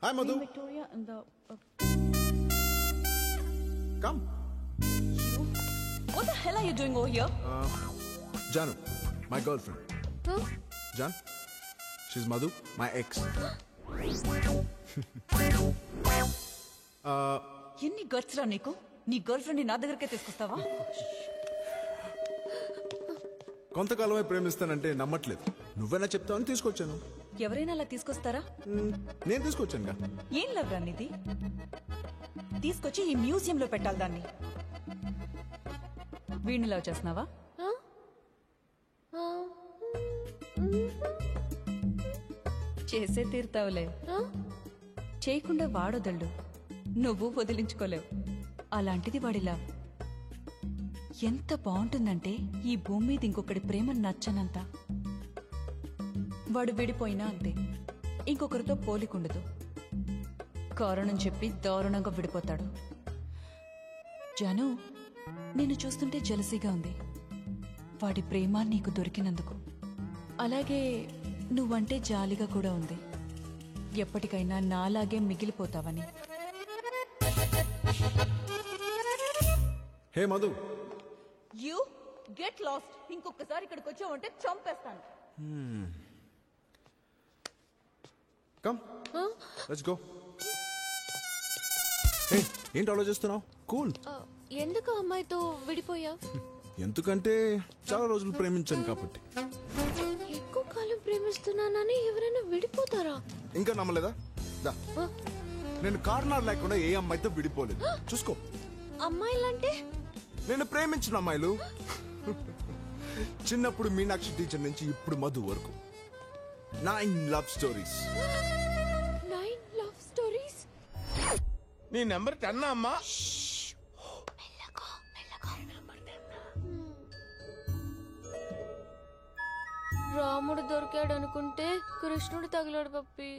Hi, Madhu. Victoria and the... Come. You? What the hell are you doing over here? Janu, my girlfriend. Huh? Jan, she's Madhu, my ex. ఎన్ని guts రా నీకు? నీ girl friend నా దగ్గరకే తీసుకొస్తావా? కొంతకాలమే ప్రేమిస్తానంటే నమ్మట్లేదు. నువ్వైనా చెప్తావని తీసుకొచ్చాను. ఎవరైనా అలా తీసుకొస్తారా? నేను తీసుకొచ్చానుగా. ఏం లవ్ రా నీది? తీసుకొచ్చి ఈ మ్యూజియం లో పెట్టాలి దాన్ని. వీడిని లవ్ చేస్తున్నావా? చేసే తీరుతావులే. చేయకుండా వాడొదళ్ళు, నువ్వు వదిలించుకోలేవు. అలాంటిది వాడి లవ్ ఎంత బాగుంటుందంటే ఈ భూమి మీద ఇంకొకటి ప్రేమ నచ్చనంత. వాడు విడిపోయినా అంతే, ఇంకొకరితో పోలికుండదు. కారణం చెప్పి దారుణంగా విడిపోతాడు. జాను, నిన్ను చూస్తుంటే జలసీగా ఉంది వాడి ప్రేమ నీకు దొరికినందుకు. అలాగే నువ్వంటే జాలిగా కూడా ఉంది, ఎప్పటికైనా నాలాగే మిగిలిపోతావని. హే మధు, యూ గెట్ లాస్ట్. ఇంకొకసారి ఇక్కడికి వచ్చావంటే చంపేస్తాను. Come let's go. హే, ఏంటి ఆలోచిస్తున్నావు? కూల్. ఎందుకు అమ్మాయితో విడిపోయా? ఎందుకంటే చాలా రోజులు ప్రేమించాను కాబట్టి. ఎక్కువ కాలం ప్రేమిస్తున్నానని ఎవరైనా విడిపోతారా? ఇంకా నమ్మలేదా? దా, నేను కారణాలు లేకుండా ఏ అమ్మాయితో విడిపోలేదు. చూసుకో. అమ్మాయిలంటే? నేను ప్రేమించిన అమ్మాయిలు చిన్నప్పుడు మీనాక్షి టీచర్ నుంచి ఇప్పుడు మధు వరకు 9 లవ్ స్టోరీస్. 9 love stories? నీ నెంబర్ 10 అమ్మా. రాముడు దొరికాడు అనుకుంటే కృష్ణుడు తగిలాడు Pappi.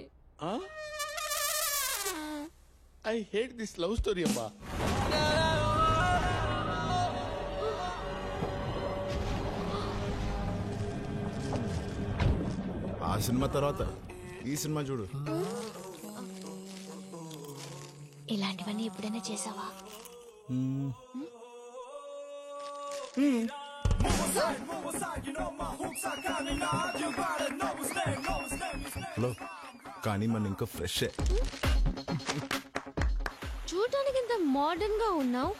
I hate this love story అమ్మా. ఆ సినిమా తర్వాత ఈ సినిమా చూడు. ఇలాంటివన్నీ ఎప్పుడైనా చేసావా? హలో, కానీ మన ఇంకా ఫ్రెష్. చూడటానికి ఇంత మోడర్న్ గా ఉన్నావు,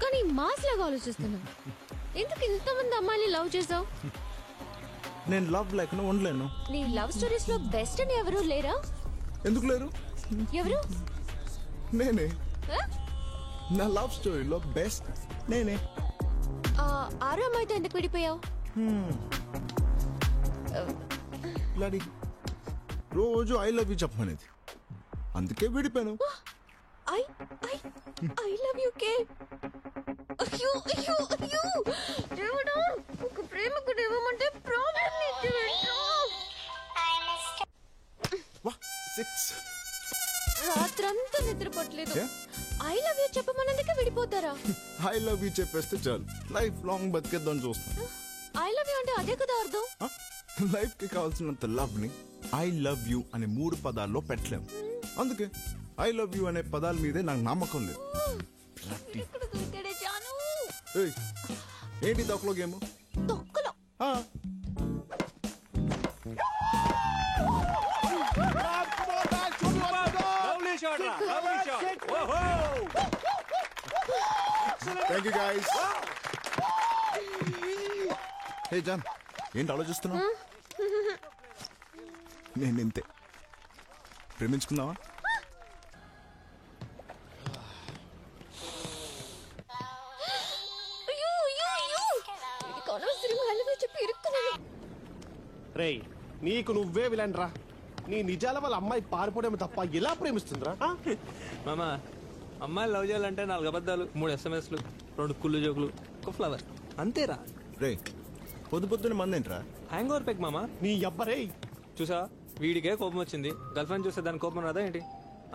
కానీ మాస్ లాగా ఆలోచిస్తున్నావు. ఎందుకు ఇంతమంది అమ్మాయిని లవ్ చేసావు? నేను లవ్ లేకుండా ఉండలేను. నీ లవ్ స్టోరీస్ లో బెస్ట్ అని ఎవరు లేరా? ఎందుకు లేరు? ఎవరు? నేనే. ఆ? నా లవ్ స్టోరీలో బెస్ట్ నేనే. ఆరో అమ్మాయితో ఎందుకు విడిపోయావు? లాడి రోజు ఐ లవ్ యూ చెప్పమనేది, అందుకే విడిపోయాను. I love U K. అయ్యో అయ్యో అయ్యో దేవుడా, ఒక ప్రేమకుడు ఇవ్వమంటే ప్రాబ్లం ఏంటి? రాత్రంతా నిద్రపోట్లేదు. ఐ లవ్ యూ చెప్పమన్నందుకే విడిపోతారా? ఐ లవ్ యూ చెప్పేస్తే చాలు, లైఫ్ లాంగ్ బతికేద్దాం చూస్తాను. ఐ లవ్ యూ అంటే అదే కదా అర్థం. లైఫ్ కి కావాల్సినంత లవ్ ని ఐ లవ్ యూ అనే 3 పదాల్లో పెట్టలేము. అందుకే ఐ లవ్ యూ అనే పదాల మీదే నాకు నమ్మకం లేదు. ఇక్కడ దొరికాడే జాను. ఏయ్, ఏంటి తొక్కలో గేమ్? తొక్కలో thank you guys. Hey John, ఏంటి ఆలోచిస్తున్నావు? నేను ఇంతే. ప్రేమించుకుందామా? రేయ్, నీకు నువ్వే విలన్ రా. నీ నిజాల వాళ్ళ అమ్మాయి పారిపోవడమే తప్ప ఎలా ప్రేమిస్తుందిరా? మామా, అమ్మాయిలు లవ్ చేయాలంటే 4 అబద్ధాలు, 3 SMSలు, 2 కుళ్ళు జోకులు, ఒక ఫ్లవర్, అంతేరా. రే, పొద్దున మందేంట్రా? హ్యాంగ్ ఓవర్ పెక్ మామా. నీ అబ్బరే. చూసా, వీడికే కోపం వచ్చింది, గర్ల్ ఫ్రెండ్ చూస్తే దాని కోపం రాదా ఏంటి?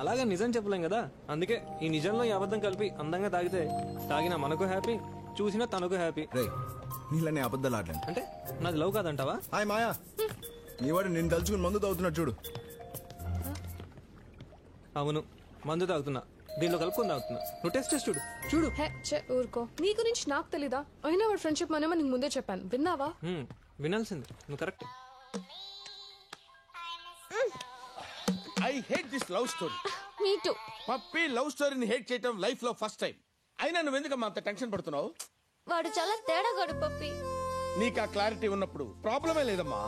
అలాగే నిజం చెప్పలేం కదా, అందుకే ఈ నిజంలో ఈ అబద్ధం కలిపి అందంగా తాగితే తాగినా మనకు హ్యాపీ, చూసినా తనకు హ్యాపీ. రే, నీళ్ళని అబద్ధాలు ఆడలేను. అంటే నాది లవ్ కాదంటావా? హాయ్ మాయా, నీ వాడు నేను తలుచుకుని మందు తాగుతున్నాడు చూడు. అవును, మందు తాగుతున్నా, దీనిలో కలుపుకొని తాగుతున్నా. నువ్వు టెస్ట్ చేసి చూడు. చూడు. హే చే ఊరుకో, నీ గురించి నాకు తెలీదా? అయినా వాడు ఫ్రెండ్షిప్ మనమే నీకు ముందే చెప్పాను, విన్నావా? వినాల్సింది, నువ్వు correct. I hate this love story. Me too. Pappi love స్టోరీని హేట్ చేయటం లైఫ్ లో ఫస్ట్ టైం. అయినా నువ్వు ఎందుకమ్మా అంత టెన్షన్ పడుతున్నావు? వాడు చాలా తేడాగాడు పప్పి. నీకు ఆ క్లారిటీ ఉన్నప్పుడు ప్రాబ్లమే లేదమ్మా.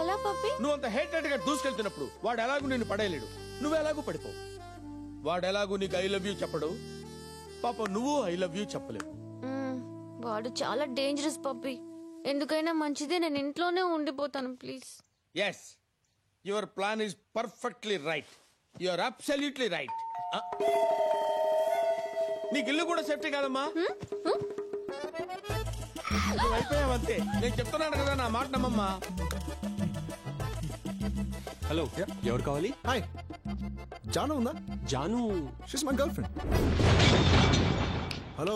ఎలా పప్పి? నువ్వు అంత హేటెడ్ గా దూసుకెళ్తున్నప్పుడు వాడు ఎలాగూ నిన్ను పడేయలేడు, నువ్వు ఎలాగూ పడిపో. వాడు ఎలాగూ నీకు ఐ లవ్ యూ చెప్పడు, పాప నువ్వు ఐ లవ్ యూ చెప్పలేవు. వాడు చాలా డేంజరస్ పప్పి. ఎందుకైనా మంచిదే, నేను ఇంట్లోనే ఉండిపోతాను please. Yes, your plan is perfectly right. You are absolutely right. నీకు ఇల్లు కూడా సేఫ్టీ కాదమ్మా. నువ్వు అయిపోయావంతే. నేను చెప్తున్నాను కదా, నా మాట నమ్మమ్మా. హలో, ఎవరు కావాలి? హాయ్, జాను ఉందా? Janu she's my girl friend. Hello.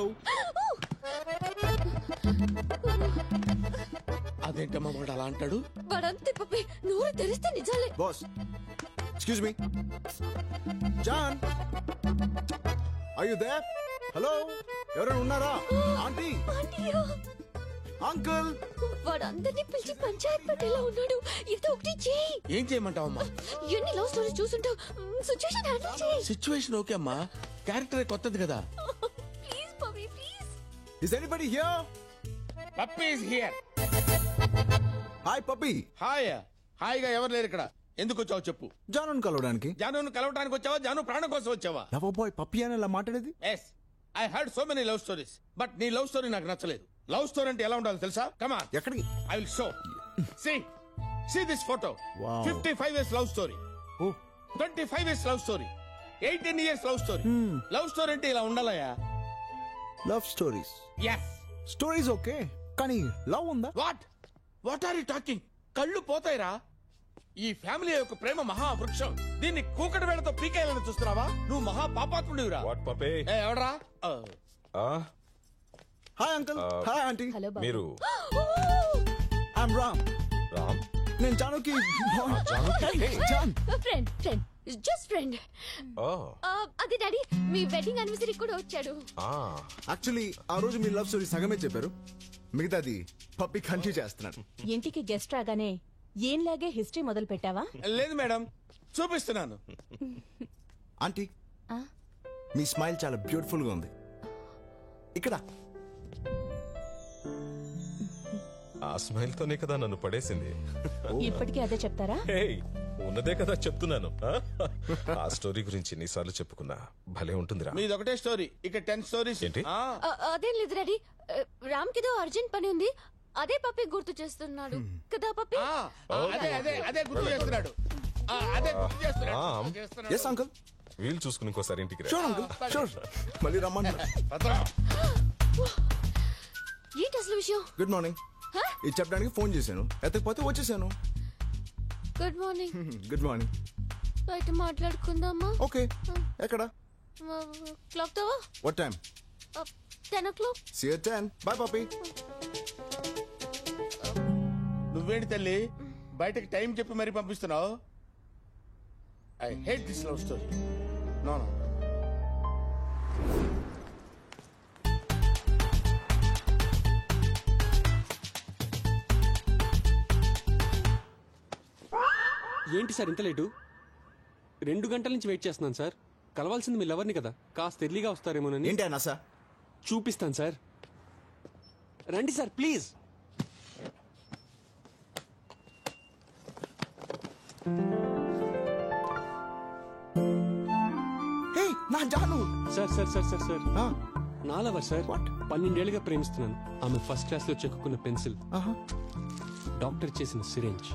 అదేంటమ్మా వాడు అలా అంటాడు? వాడంతే పప్పి, నోరు తెరిస్తే నిజాలే. Boss, excuse me. John, are you there? Hello, ఎవరైనా ఉన్నారా? ఆంటీ, ఆంటీయా? అంకుల్. వాడు అందరినీ పిలిచి పంచాయత్ పెట్టేలా ఉన్నాడు. ఏదో ఒకటి చేయి. ఏం చేయమంటావమ్మా? ఎన్ని లవ్ స్టోరీ చూసుంటావు, సిచ్యువేషన్ హ్యాండిల్ చేయి. సిచ్యువేషన్ ఓకే అమ్మా, క్యారెక్టర్ కొత్తది కదా. Please Pappi please. Is anybody here? Pappi is here. Hi Pappi. Hi. హాయిగా ఎవరు లేరు ఇక్కడ. ఎందుకు వచ్చావు చెప్పు. జానుని కలవడానికి. జానును కలవడానికి వచ్చావా, జాను ప్రాణం కోసం వచ్చావా? లవ్ బాయ్ పప్పీ అని అలా మాట్లాడేది? Yes, I heard so many love stories, but నీ లవ్ స్టోరీ నాకు నచ్చలేదు. లవ్ స్టోరీ అంటే ఎలా ఉండాలి తెలుసా? కమ్ ఆన్, ఎక్కడికి? I will show. See this photo. Wow. 55 years love story. Oh. 25 years love story. 18 years love story. Love story అంటే ఇలా ఉండాలయా? Love stories. Yes. Stories okay, కానీ లవ్ ఉందా? What are you talking? కళ్ళు పోతాయిరా. ఈ family యొక్క ప్రేమ మహావృక్షం. దీన్ని కూకటి వేళతో పీకేయాలని చూస్తున్నావా? నువ్వు మహా పాపాత్ముడివిరా. వాట్ పపే? ఎవడరా? Hi uncle. Hi aunty. మీరు ఐఎమ్ రామ్. రామ్? నేను జానుకి జాన్. Friend just friend. ఓ, అదే డాడీ, మీ వెడ్డింగ్ యానివర్సరీ కూడా వచ్చాడు. యాక్చువల్లీ ఆ రోజు మీ లవ్ స్టోరీ సగమే చెప్పారు, మిగతాది పప్పి కంటిన్యూ చేస్తున్నాను. ఇంటికి గెస్ట్ రాగానే ఏం లాగే హిస్టరీ మొదలు పెట్టావా? లేదు మేడం, చూపిస్తున్నాను. ఆంటీ, మీ స్మైల్ చాలా బ్యూటిఫుల్ గా ఉంది. ఇక్కడ ఆ స్మైల్ తోనే కదా నన్ను పడేసింది. ఇప్పటికీ అదే చెప్తారా? హేయ్, ఉన్నదే కదా చెప్తున్నాను. ఆ స్టోరీ గురించి ఎన్నిసార్లు చెప్పుకున్నా భలే ఉంటుందిరా. మీది ఒకటే స్టోరీ, ఇక 10 స్టోరీస్. ఏంటి? అదేం లేదు డాడీ, రామ్ కిదో అర్జెంట్ పని ఉంది, అదే పప్పి గుర్తు చేస్తున్నాడు కదా పప్పి. అదే గుర్తు చేస్తున్నాడు. అదే గుర్తు చేస్తున్నాడు. Yes uncle. వీలు చూసుకుని ఇంకోసారి ఇంటికి రా. Sure uncle, sure. మళ్ళీ రమ్మన్నా. ఏంటి అసలు విషయం? Good morning. ఇది చెప్పడానికి ఫోన్ చేశాను, ఎత్తకపోతే వచ్చేసాను. Good morning. Good morning. బయట మాట్లాడుకుందామా? ఓకే. ఎక్కడ? క్లాక్ తో. What time? 10 o'clock. See you at 10. Bye Pappi. నువ్వేంటి తల్లి బయటకి టైం చెప్పి మరీ పంపిస్తున్నావు? I hate this love story. No. ఏంటి సార్ ఇంత లేటు? 2 గంటల నుంచి వెయిట్ చేస్తున్నాను సార్. కలవాల్సింది మీ లవర్ని కదా, కాస్త ఎర్లీగా వస్తారేమోనని. ఏంటి అన్నా సార్? చూపిస్తాను సార్, రండి సార్ ప్లీజ్. హే, నా Janu. Sir sir sir sir sir నా లవర్ సార్. 12 ఏళ్ళుగా ప్రేమిస్తున్నాను. ఆమె ఫస్ట్ క్లాస్ లో చెక్కున్న పెన్సిల్, డాక్టర్ చేసిన సిరెంజ్,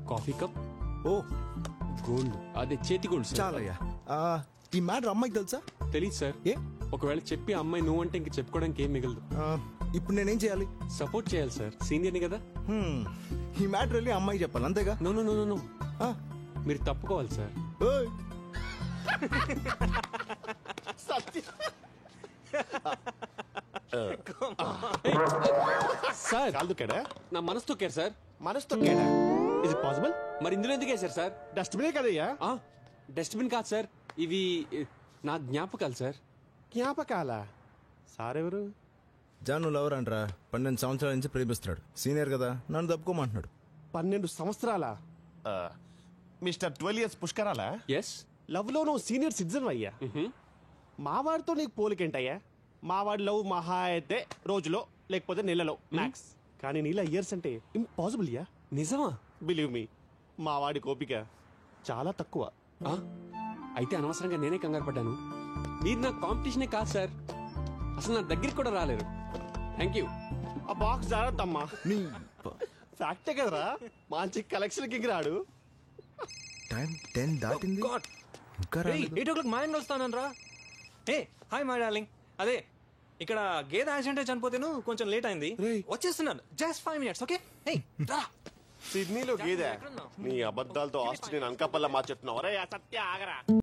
కాఫీ కప్, ఓ గోల్డ్, అదే చేతి గోల్డ్ సార్. చాలయ్యా. ఈ మ్యాటర్ అమ్మాయికి తెలుసా? తెలీదు సార్. ఏ? ఒకవేళ చెప్పి అమ్మాయి నువ్వు అంటే ఇంక చెప్పుకోవడానికి ఏం మిగలదు. ఇప్పుడు నేనేం చేయాలి? సపోర్ట్ చేయాలి సార్, సీనియర్ని కదా. ఈ మ్యాటర్ వెళ్ళి అమ్మాయి చెప్పాలి, అంతేగా? నో నో నో నో, మీరు తప్పుకోవాలి సార్. సార్ కాదుకేడా? నా మనసు తొక్కారు సార్. మనసు తొక్కాడా? ఇది పాసిబుల్? మరి ఇందులో ఎందుకు వేశారు సార్? డస్ట్బినే కదయ్యా. డస్ట్బిన్ కాదు సార్, ఇవి నా జ్ఞాపకాలు సార్. జ్ఞాపకాల సారెవరు? జాను లవర్ అంటరా, 12 సంవత్సరాల నుంచి ప్రేమిస్తున్నాడు. సీనియర్ కదా, నన్ను తప్పుకోమంటున్నాడు. 12 సంవత్సరాల మిస్టర్ 12 years పుష్కరాలా? ఎస్. లవ్ లో నువ్వు సీనియర్ సిటిజన్ అయ్యా. మావాడితో నీకు పోలికేంటయ్యా? మావాడి లవ్ మహా అయితే రోజులో లేకపోతే నెలలో మ్యాక్స్, కానీ నీలా ఇయర్స్ అంటే ఇంపాసిబుల్ యా. నిజమా? బిలీవ్ మీ, మావాడి కోపిక చాలా తక్కువ. ఆ? అయితే అనవసరంగా నేనే కంగారు పడ్డాను. మీరు నా కాంపిటీషనే కాదు సార్, అసలు నా దగ్గరికి కూడా రాలేరు. Thank you. ఆ బాక్స్ జాగ్రత్తమ్మా. ఫ్యాక్టే కదరా, మంచి కలెక్షన్ కి రాడు. టైం 10 దాటింది. ఇంకా రాలేదు. 8 o'clock మా ఇంట్లో వస్తానని రా. ఏ హాయ్ మై డార్లింగ్. అదే ఇక్కడ గేదె యాక్సిడెంట్ చనిపోతేను కొంచెం లేట్ అయింది, వచ్చేస్తున్నాను. Just 5 minutes. ఓకే. సిడ్నీలో గేదె? నీ అబద్ధాలతో ఆస్ట్రేలియన్ అంకపల్ల మార్చెట్టున్నావు. సత్య ఆగరా.